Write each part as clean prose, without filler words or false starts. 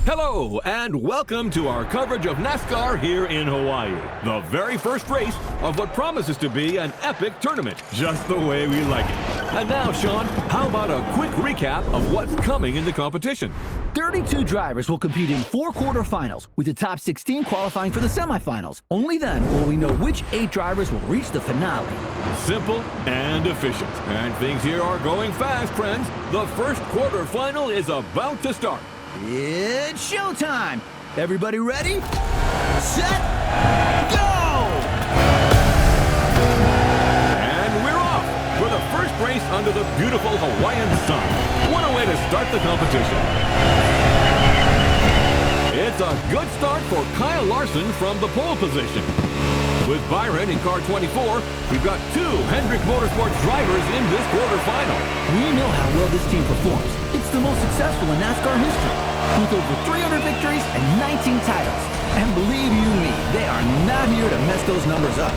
Hello, and welcome to our coverage of NASCAR here in Hawaii. The very first race of what promises to be an epic tournament, just the way we like it. And now, Sean, how about a quick recap of what's coming in the competition? 32 drivers will compete in 4 quarterfinals, with the top 16 qualifying for the semifinals. Only then will we know which 8 drivers will reach the finale. Simple and efficient. And things here are going fast, friends. The first quarterfinal is about to start. It's showtime! Everybody ready? Set! Go! And we're off for the first race under the beautiful Hawaiian sun. What a way to start the competition. It's a good start for Kyle Larson from the pole position. With Byron in car 24, we've got 2 Hendrick Motorsports drivers in this quarterfinal. We know how well this team performs. It's the most successful in NASCAR history, with over 300 victories and 19 titles. And believe you me, they are not here to mess those numbers up.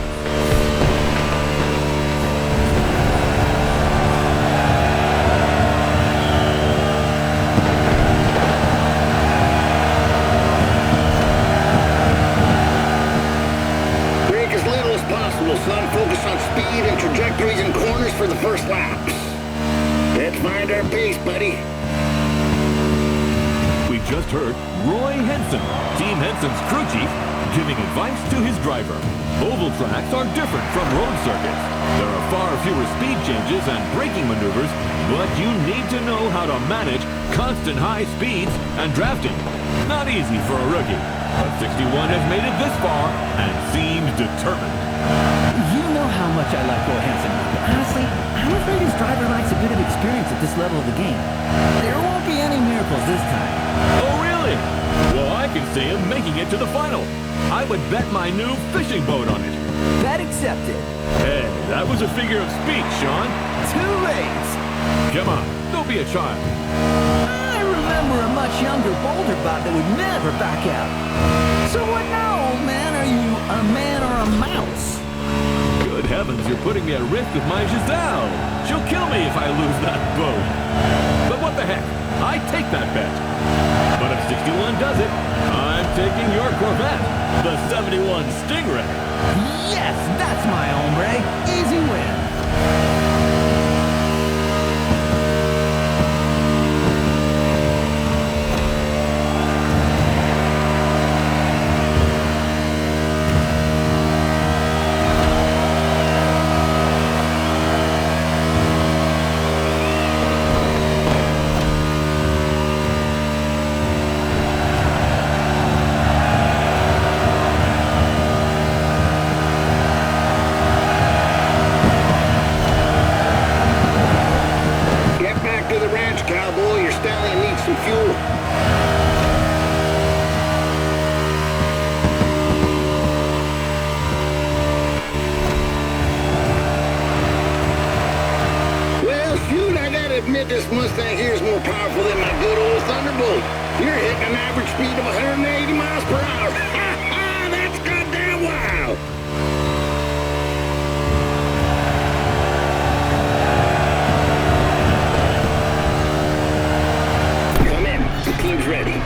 Son, focus on speed and trajectories and corners for the first laps. Let's find our pace, buddy. We just heard Roy Henson, Team Henson's crew chief, giving advice to his driver. Oval tracks are different from road circuits. There are far fewer speed changes and braking maneuvers, but you need to know how to manage constant high speeds and drafting. Not easy for a rookie, but 61 has made it this far and seems determined. You know how much I like Roy Henson, but honestly, I'm afraid his driver lacks a bit of experience at this level of the game. There won't be any miracles this time. Oh, really? Well, I can see him making it to the final. I would bet my new fishing boat on it. Bet accepted. Hey, that was a figure of speech, Sean. Too late. Come on, don't be a child. I remember a much younger, bolder bot that would never back out. So what now, old man? Are you a man or a mouse? Good heavens, you're putting me at risk with my Giselle. She'll kill me if I lose that boat. But what the heck? I take that bet. But if 61 does it, I'm taking your Corvette, the 71 Stingray. Yes, that's my hombre. Easy win. This Mustang here is more powerful than my good old Thunderbolt. You're hitting an average speed of 180 miles per hour. Ha ha! That's goddamn wild! Come in. The team's ready.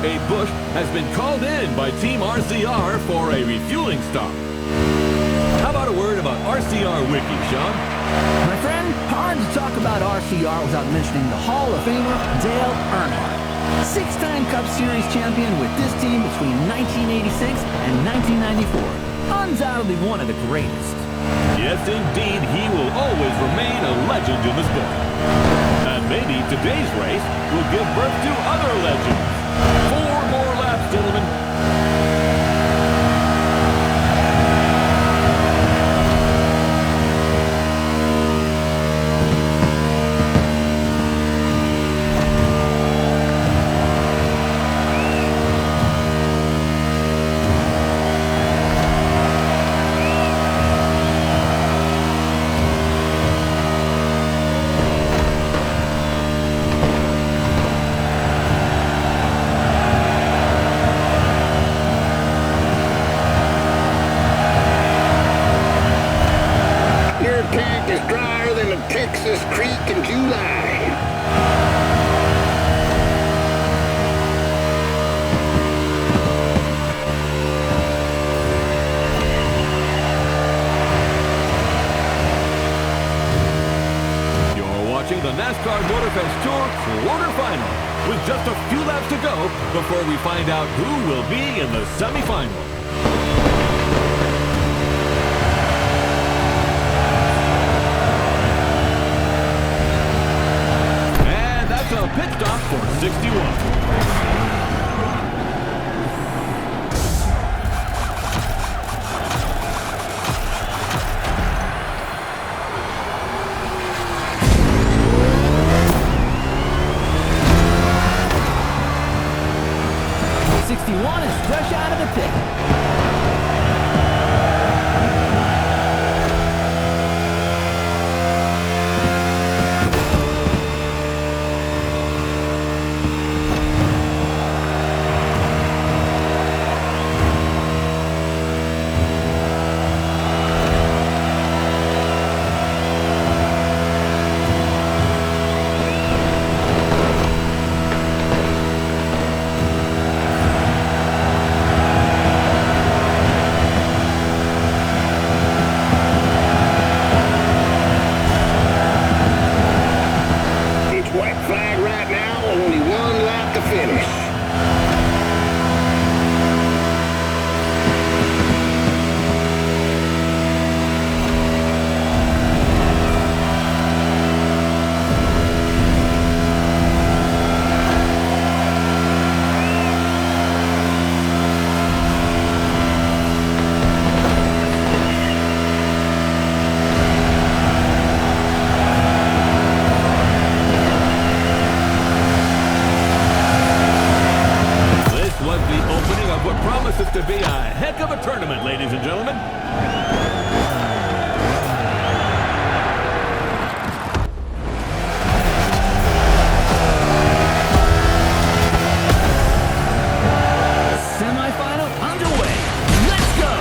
Abe Bush has been called in by Team RCR for a refueling stop. How about a word about RCR Wiki, Sean? My friend, hard to talk about RCR without mentioning the Hall of Famer Dale Earnhardt. Six-time Cup Series champion with this team between 1986 and 1994. Undoubtedly one of the greatest. Yes, indeed, he will always remain a legend in the sport. And maybe today's race will give birth to other legends. 4 more laps, gentlemen. Texas Creek in July. You're watching the NASCAR Motorfest Tour quarterfinal with just a few laps to go before we find out who will be in the semifinal. A pit stop for 61. Is fresh out of the pit. To be a heck of a tournament, ladies and gentlemen. Semi-final underway. Let's go!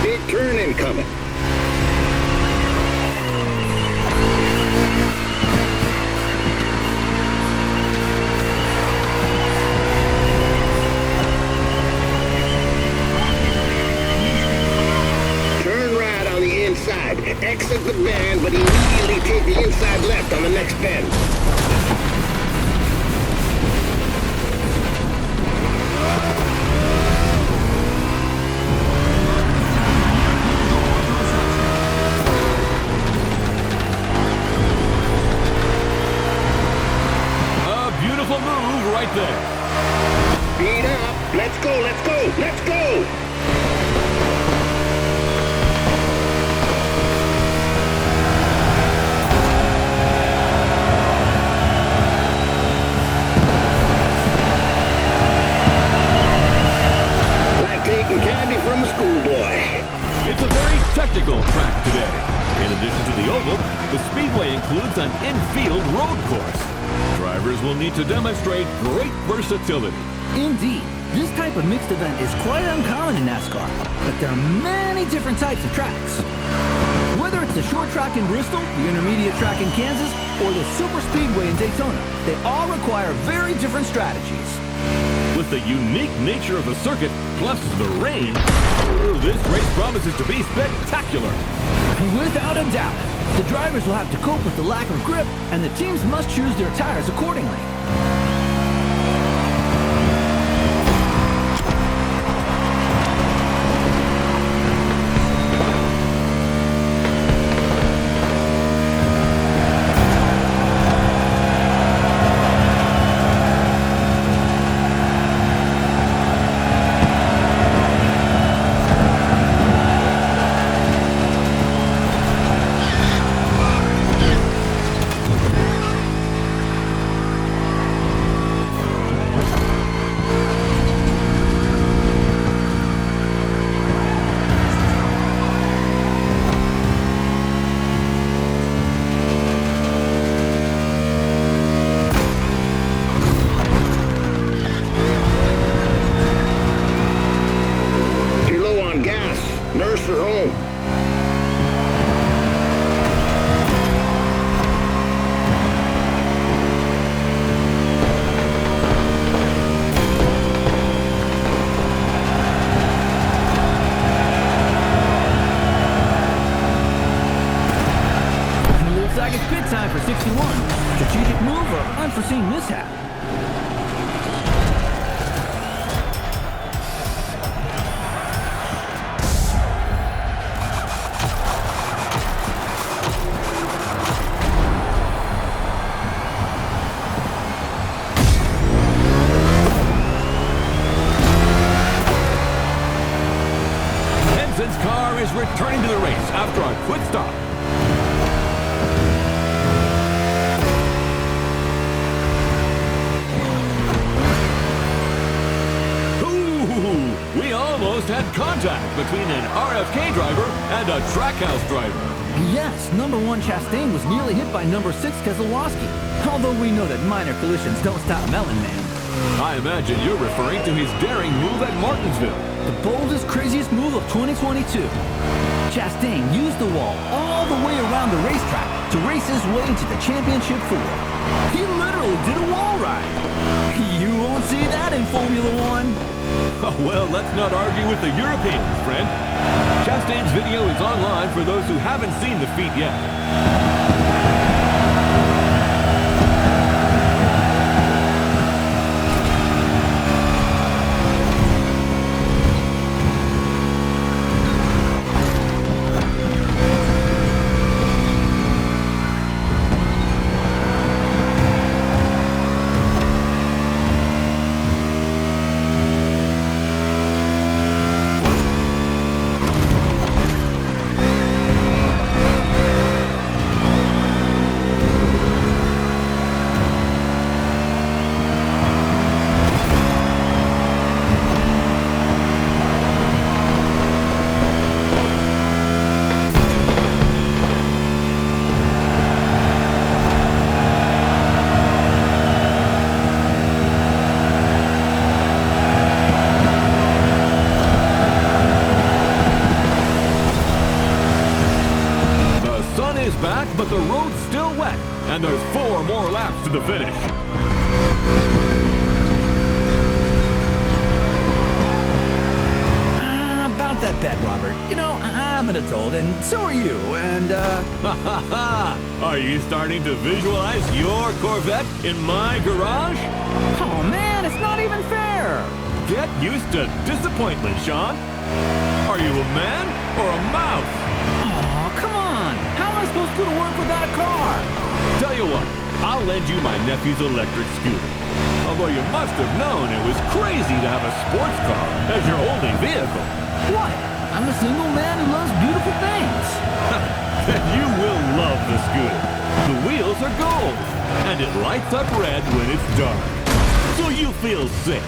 Big turn incoming. Exit the bend, but immediately take the inside left on the next bend. A beautiful move right there. Speed up. Let's go, let's go, let's go! From a schoolboy. It's a very technical track today. In addition to the oval, the speedway includes an infield road course. Drivers will need to demonstrate great versatility. Indeed, this type of mixed event is quite uncommon in NASCAR, but there are many different types of tracks. Whether Whether it's the short track in Bristol, the intermediate track in Kansas, or the super speedway in Daytona, they all require very different strategies. With the unique nature of the circuit, plus the rain, this race promises to be spectacular. Without a doubt, the drivers will have to cope with the lack of grip, and the teams must choose their tires accordingly. Time for 61. Strategic move or unforeseen mishap? Henson's car is returning to the race after a quick stop. We almost had contact between an RFK driver and a Trackhouse driver. Yes, number 1 Chastain was nearly hit by number 6 Keselowski. Although we know that minor collisions don't stop Melon Man. I imagine you're referring to his daring move at Martinsville. The boldest, craziest move of 2022. Chastain used the wall all the way around the racetrack to race his way to the championship 4. He literally did a wall ride. You won't see that in Formula 1. Well, let's not argue with the Europeans, friend. Chastain's video is online for those who haven't seen the feat yet. Back, but the road's still wet, and there's 4 more laps to the finish. About that bet, Robert. You know, I'm an adult, and so are you, and, Are you starting to visualize your Corvette in my garage? Oh, man, it's not even fair! Get used to disappointment, Sean. Are you a man or a mouse? Oh, come on! How am I supposed to go to work without a car? Tell you what, I'll lend you my nephew's electric scooter. Although you must have known it was crazy to have a sports car as your only vehicle. What? I'm a single man who loves beautiful things. Then you will love the scooter. The wheels are gold, and it lights up red when it's dark. So you feel safe.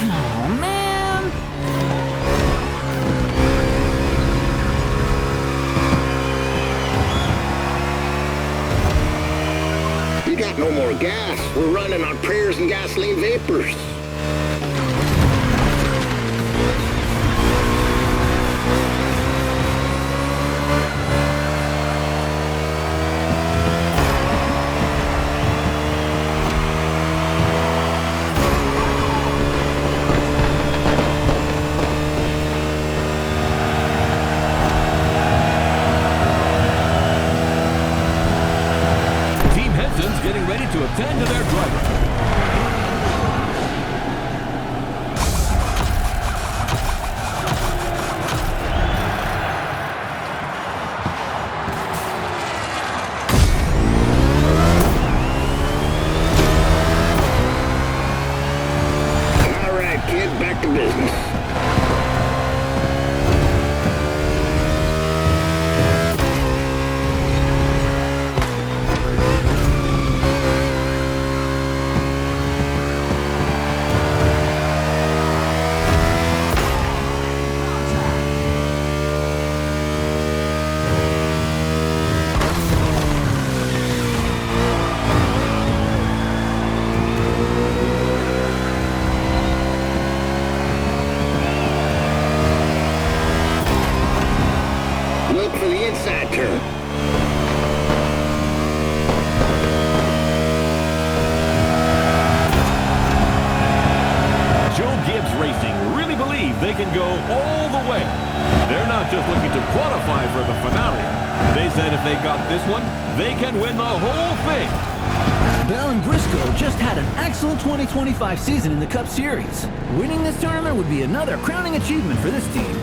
Oh, man! You got no more gas. We're running on prayers and gasoline vapors. Back to business. Look for the inside turn. Joe Gibbs Racing really believe they can go all the way. They're not just looking to qualify for the finale. They said if they got this one, they can win the whole thing. Bell and Briscoe just had an excellent 2025 season in the Cup Series. Winning this tournament would be another crowning achievement for this team.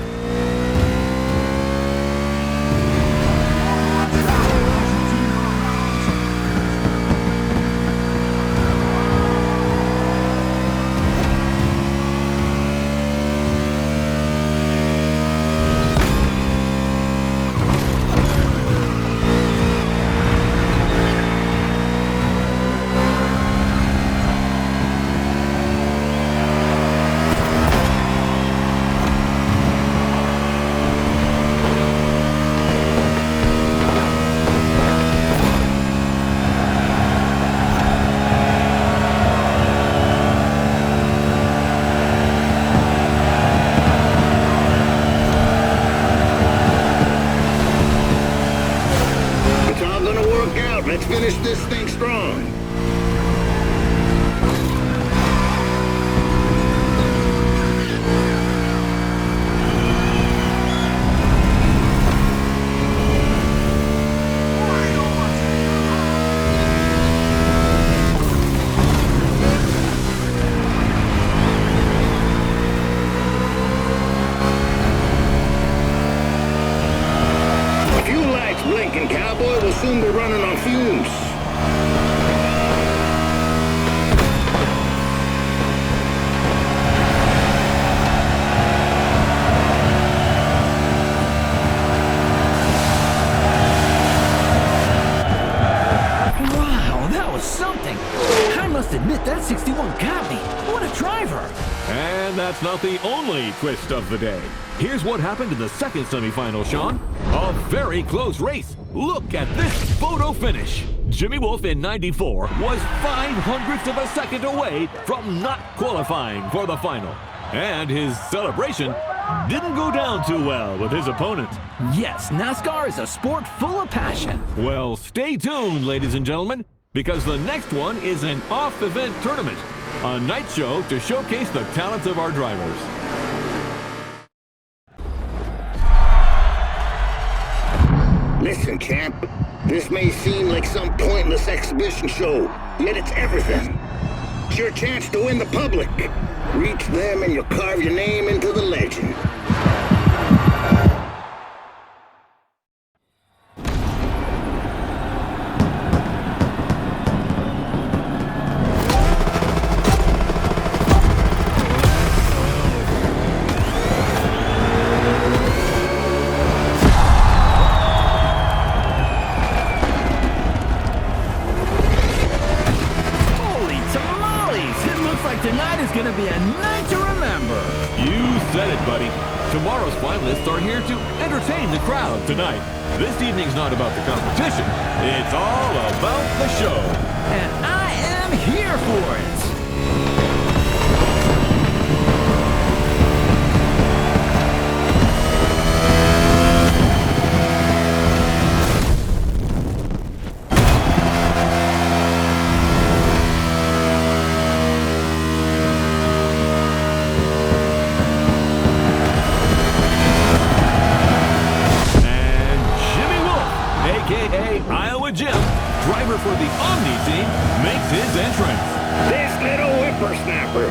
Let's finish this thing strong. A few lights blinking, cowboy. We'll soon be running on fumes. Wow, that was something. I must admit that 61 got me. What a driver. And that's not the only twist of the day. Here's what happened in the second semifinal, Sean. A very close race. Look at this photo finish. Jimmy Wolf in 94 was 0.05 of a second away from not qualifying for the final. And his celebration didn't go down too well with his opponent. Yes, NASCAR is a sport full of passion. Well, stay tuned, ladies and gentlemen, because the next one is an off-event tournament, a night show to showcase the talents of our drivers. Listen, champ. This may seem like some pointless exhibition show, yet it's everything. It's your chance to win the public. Reach them and you'll carve your name into the legend. Tonight is going to be a night to remember. You said it, buddy. Tomorrow's finalists are here to entertain the crowd tonight. This evening's not about the competition. It's all about the show. And I am here for it. a.k.a. Iowa Jim, driver for the Omni team, makes his entrance. little whippersnapper.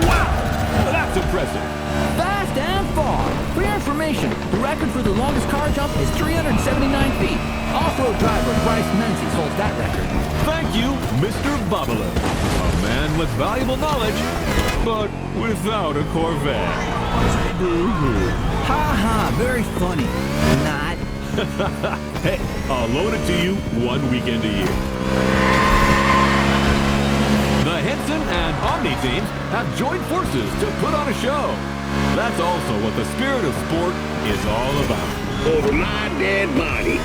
Wow! That's impressive. Fast and far. For your information, the record for the longest car jump is 379 feet. Off-road driver Bryce Menzies holds that record. Thank you, Mr. Babalu. A man with valuable knowledge, but without a Corvette. Boo-hoo. Ha ha, very funny. Not. Hey, I'll loan it to you 1 weekend a year. The Henson and Omni teams have joined forces to put on a show. That's also what the spirit of sport is all about. Over my dead body.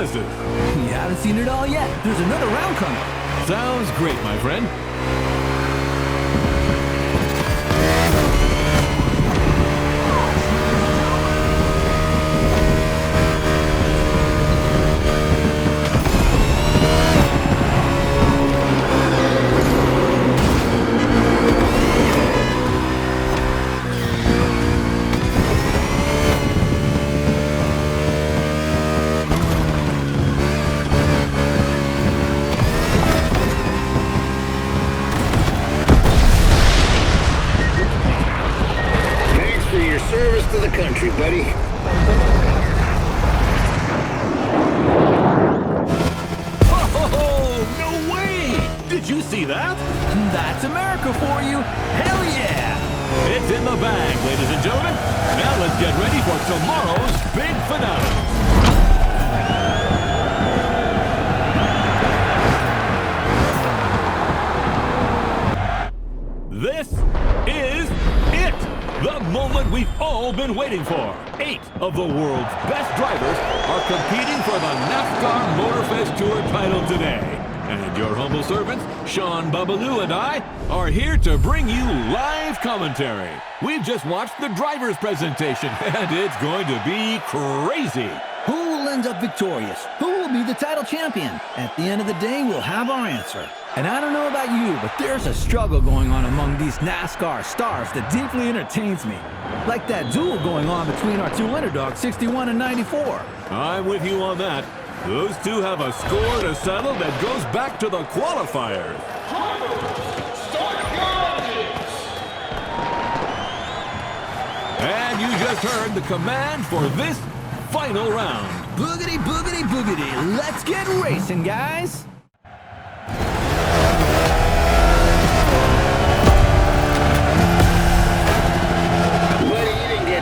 You haven't seen it all yet. There's another round coming. Sounds great, my friend. Service to the country, buddy. Oh, no way! Did you see that? That's America for you. Hell yeah! It's in the bag, ladies and gentlemen. Now let's get ready for tomorrow's big finale. This is it! The moment we've all been waiting for. 8 of the world's best drivers are competing for the NASCAR Motorfest Tour title today. And your humble servants, Sean Babalu and I, are here to bring you live commentary. We've just watched the driver's presentation, and it's going to be crazy. Who will end up victorious? Who will be the title champion? At the end of the day, we'll have our answer. And I don't know about you, but there's a struggle going on among these NASCAR stars that deeply entertains me. Like that duel going on between our two underdogs, 61 and 94. I'm with you on that. Those two have a score to settle that goes back to the qualifiers. And you just heard the command for this final round. Boogity, boogity, boogity. Let's get racing, guys.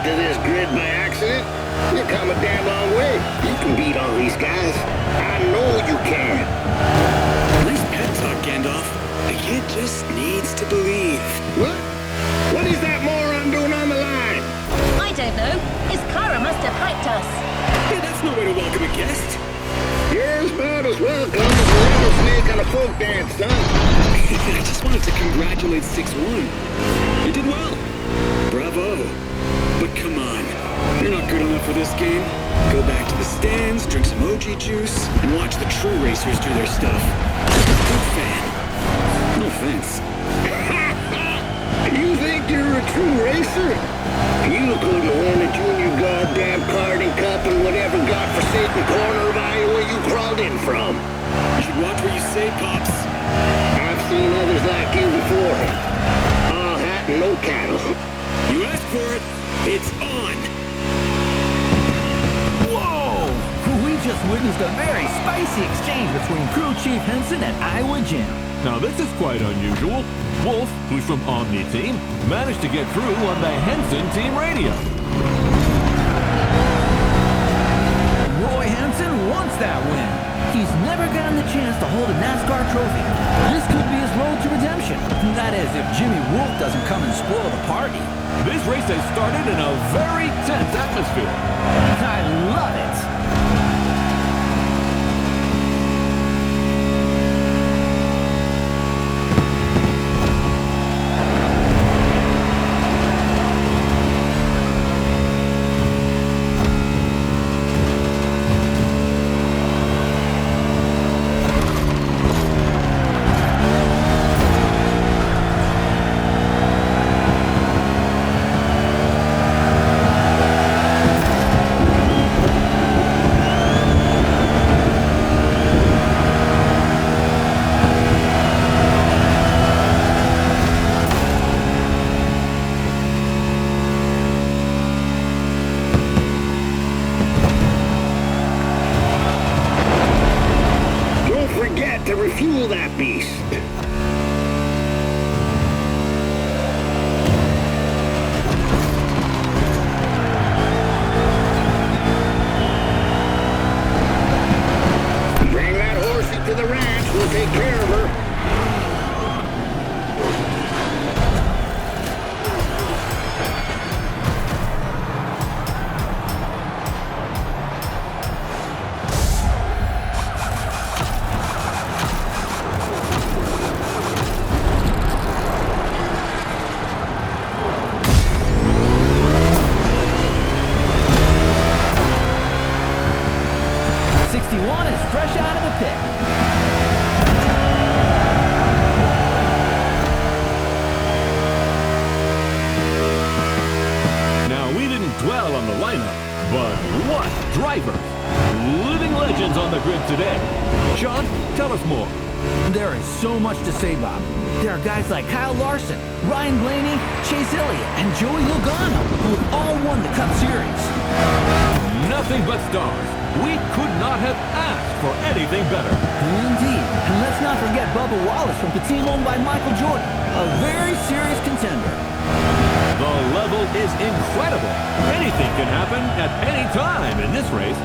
To this grid by accident. You've come a damn long way. You can beat all these guys. I know you can. Nice pep talk, Gandalf. The kid just needs to believe. What? What is that moron doing on the line? I don't know. His Kara must have hyped us. Hey, that's no way to welcome a guest. You're about as welcome as a rattlesnake on a folk dance, son. I just wanted to congratulate 6-1. You did well. Bravo. But come on, you're not good enough for this game. Go back to the stands, drink some OG juice, and watch the true racers do their stuff. Good fan. No offense. You think you're a true racer? You couldn't win a junior goddamn karting cup in whatever godforsaken corner of Iowa you crawled in from. You should watch what you say, Pops. I've seen others like you before. All hat and no cattle. You asked for it. It's on! Whoa! We just witnessed a very spicy exchange between Crew Chief Henson and Iowa Jim. Now this is quite unusual. Wolf, who's from Omni Team, managed to get through on the Henson team radio. Roy Henson wants that win. He's never gotten the chance to hold a NASCAR trophy. This could be his road to redemption. That is, if Jimmy Wolf doesn't come and spoil the party. This race has started in a very tense atmosphere. I love it. To refuel that beast. Bring that horsey to the ranch. We'll take care of her. Fresh out of the pit. Now, we didn't dwell on the lineup, but what drivers! Living legends on the grid today. Sean, tell us more. There is so much to say, Bob. There are guys like Kyle Larson, Ryan Blaney, Chase Elliott, and Joey Logano, who have all won the Cup Series. Nothing but stars. We could not have asked for anything better. Indeed. And let's not forget Bubba Wallace from the team owned by Michael Jordan, a very serious contender. The level is incredible. Anything can happen at any time in this race.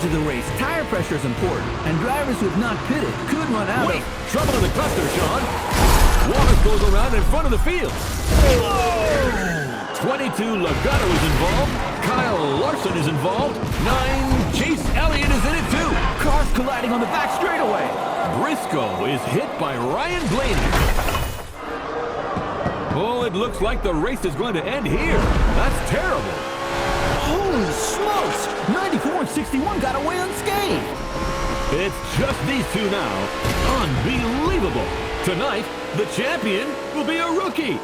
To the race, tire pressure is important, and drivers who have not pitted could run out. Wait, trouble in the cluster, Sean. Wallace goes around in front of the field. Whoa! 22 Logano is involved. Kyle Larson is involved. 9 Chase Elliott is in it too. Cars colliding on the back straightaway. Briscoe is hit by Ryan Blaney. Oh, it looks like the race is going to end here. That's terrible. Holy smokes! 94 and 61 got away unscathed. It's just these two now. Unbelievable. Tonight, the champion will be a rookie.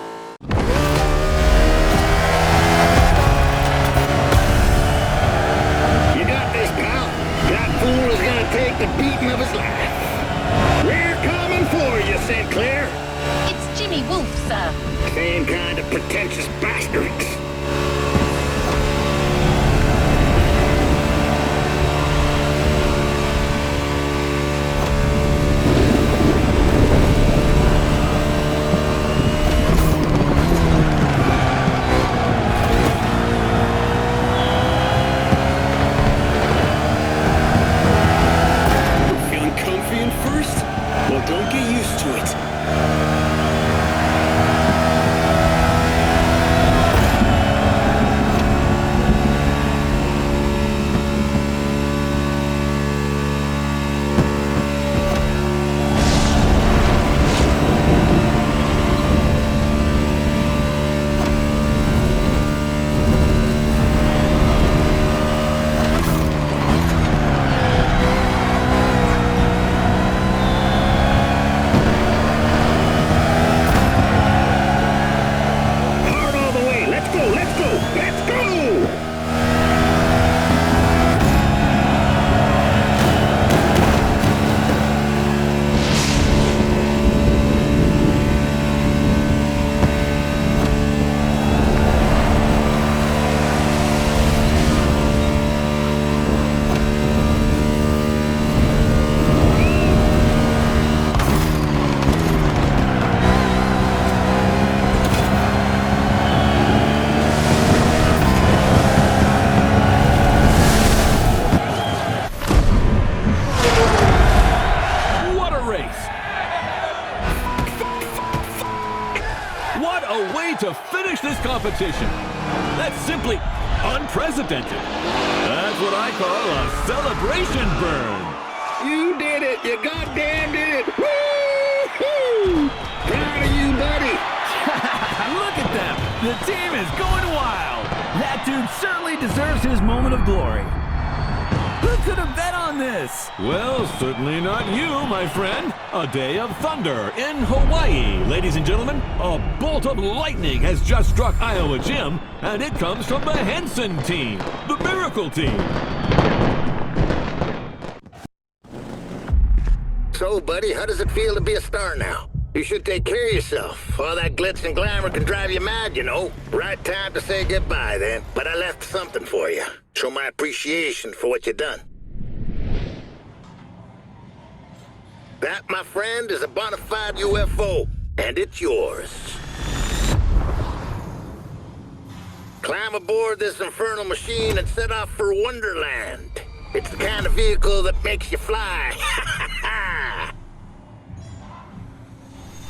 was gonna take the beating of his life. We're coming for you, Sinclair. It's Jimmy Wolf, sir. Same kind of pretentious bastards. Feeling comfy in first? Well, don't get used to it. Hard all the way. Let's go, let's go, let's go! What a race! What a way to finish this competition! That's simply unprecedented. That's what I call a celebration burn. You did it! You goddamn did it! Woo-hoo! Proud of you, buddy! Look at them! The team is going wild! That dude certainly deserves his moment of glory. Who could have bet on this? Well, certainly not you, my friend. A day of thunder in Hawaii. Ladies and gentlemen, a bolt of lightning has just struck Iowa Jim, and it comes from the Henson team, the Miracle team. So, buddy, how does it feel to be a star now? You should take care of yourself. All that glitz and glamour can drive you mad, you know. Right time to say goodbye, then. But I left something for you. Show my appreciation for what you done. That, my friend, is a bona fide UFO, and it's yours. Climb aboard this infernal machine and set off for Wonderland. It's the kind of vehicle that makes you fly.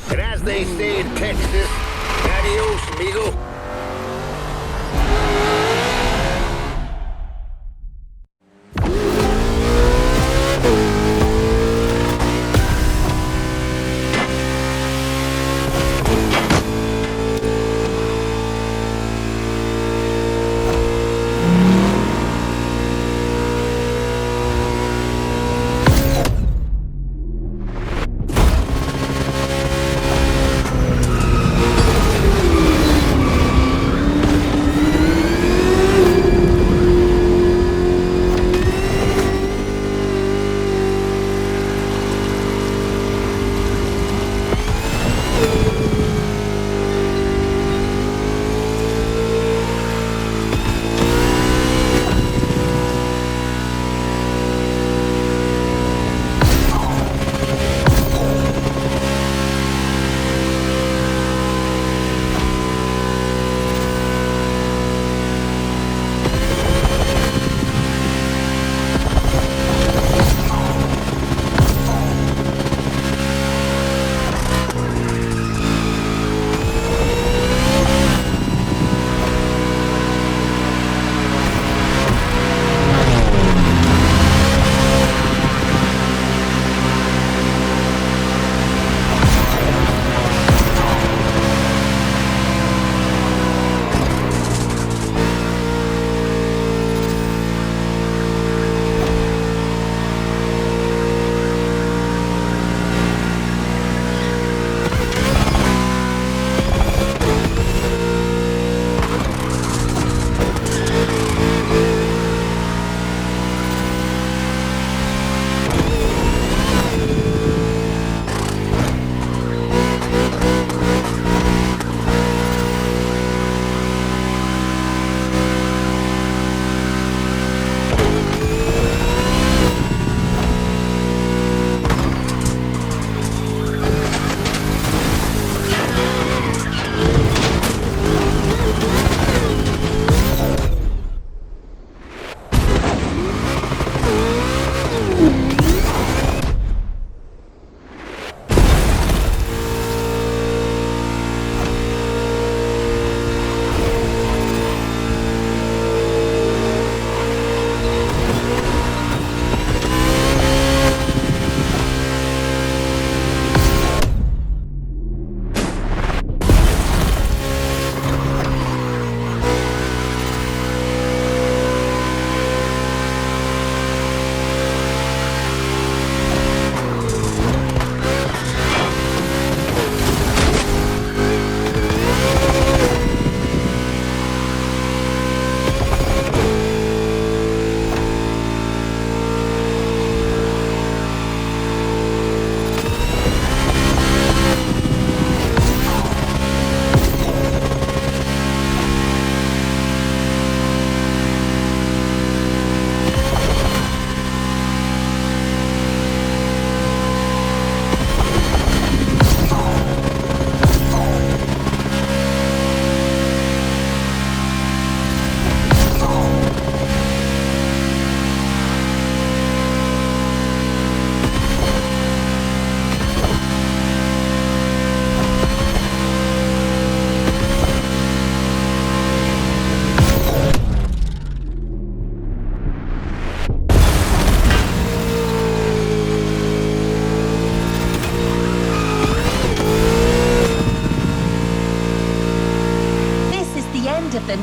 And as they say in Texas, adios, amigo.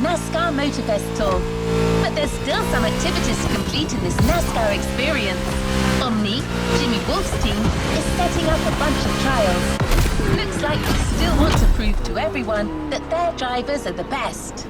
NASCAR Motorfest Tour. But there's still some activities to complete in this NASCAR experience. Omni, Jimmy Wolf's team, is setting up a bunch of trials. Looks like they still want to prove to everyone that their drivers are the best.